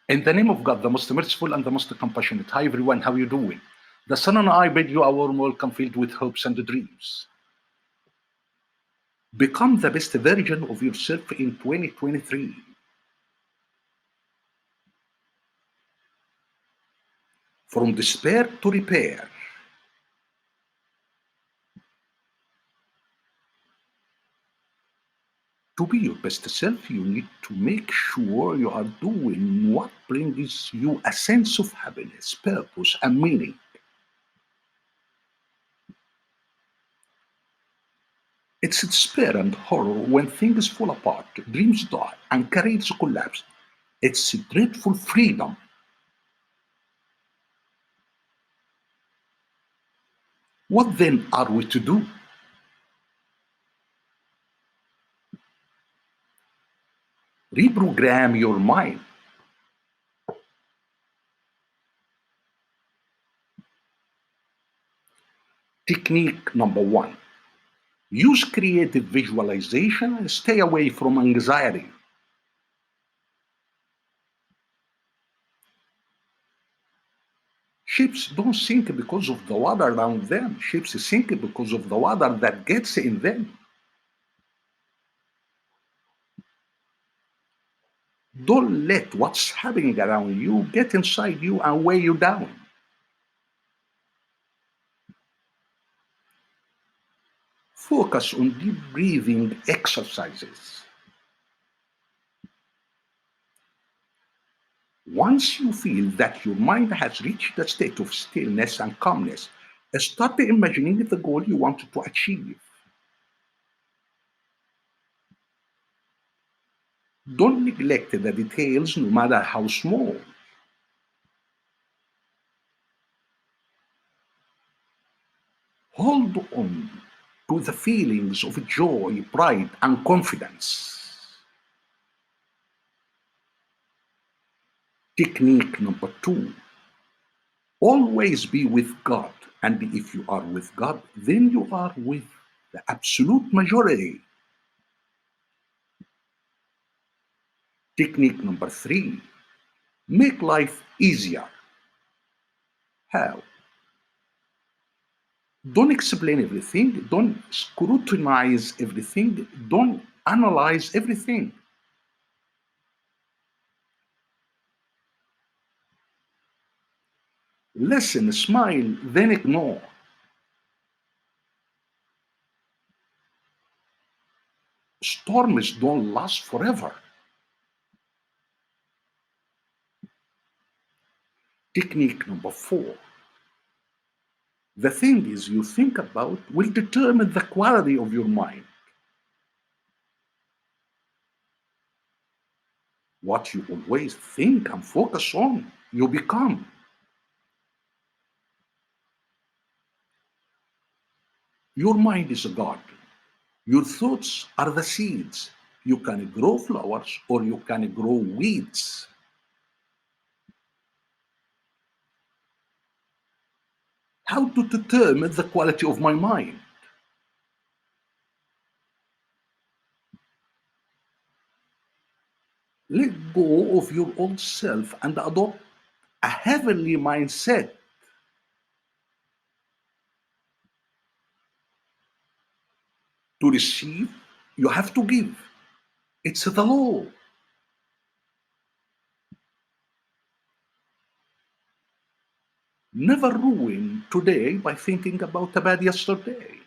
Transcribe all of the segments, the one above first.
In the name of God, the most merciful and the most compassionate. Hi everyone, how are you doing? The Son and I bid you a warm welcome filled with hopes and dreams. Become the best version of yourself in 2023. From despair to repair. To be your best self, you need to make sure you are doing what brings you a sense of happiness, purpose, and meaning. It's despair and horror when things fall apart, dreams die, and careers collapse. It's dreadful freedom. What then are we to do? Reprogram your mind. Technique number one, use creative visualization and stay away from anxiety. Ships don't sink because of the water around them. Ships sink because of the water that gets in them. Don't let what's happening around you get inside you and weigh you down. Focus on deep breathing exercises. Once you feel that your mind has reached a state of stillness and calmness, start imagining the goal you want to achieve. Don't neglect the details, no matter how small. Hold on to the feelings of joy, pride, and confidence. Technique number two, always be with God. And if you are with God, then you are with the absolute majority. Technique number three, make life easier. How? Don't explain everything, don't scrutinize everything, don't analyze everything. Listen, smile, then ignore. Storms don't last forever. Technique number four, the things you think about will determine the quality of your mind. What you always think and focus on, you become. Your mind is a garden. Your thoughts are the seeds. You can grow flowers or you can grow weeds. How to determine the quality of my mind? Let go of your old self and adopt a heavenly mindset. To receive, you have to give. It's the law. Never ruin today by thinking about a bad yesterday.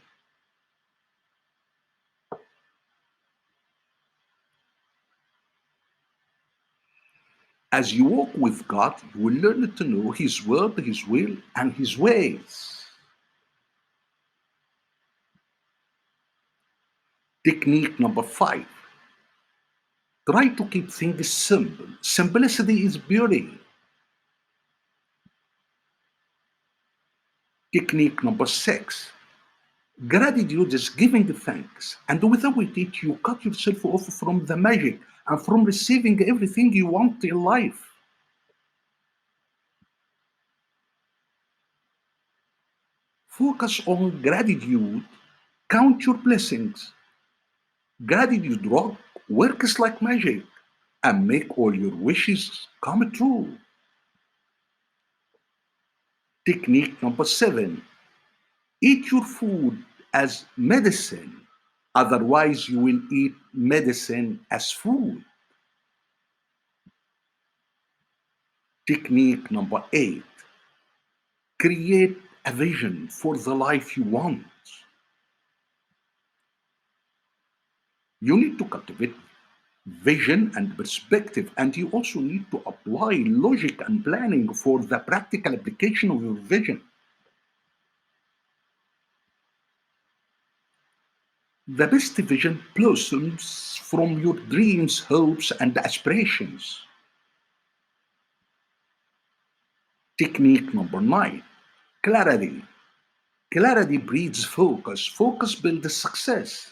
As you walk with God, you will learn to know His word, His will, and His ways. Technique number five, try to keep things simple. Simplicity is beauty. Technique number six, gratitude is giving thanks. And without it, you cut yourself off from the magic and from receiving everything you want in life. Focus on gratitude. Count your blessings. Gratitude rock works like magic. and make all your wishes come true. Technique number 7, eat your food as medicine. Otherwise, you will eat medicine as food. Technique number 8, create a vision for the life you want. You need to cultivate vision and perspective, and you also need to apply logic and planning for the practical application of your vision. The best vision blossoms from your dreams, hopes, and aspirations. Technique number 9, clarity. Clarity breeds focus. Focus builds success.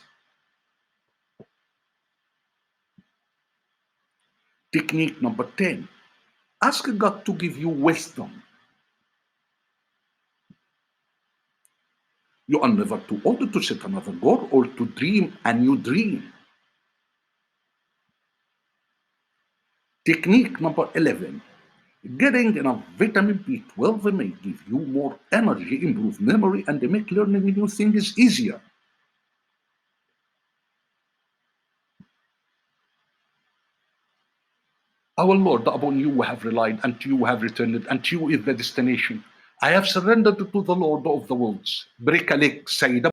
Technique number 10, ask God to give you wisdom. You are never too old to set another goal or to dream a new dream. Technique number 11, getting enough vitamin B12 may give you more energy, improve memory, and make learning new things easier. Our Lord, upon you we have relied, and to you we have returned, and to you is the destination. I have surrendered to the Lord of the worlds. Break a leg, Sayyid.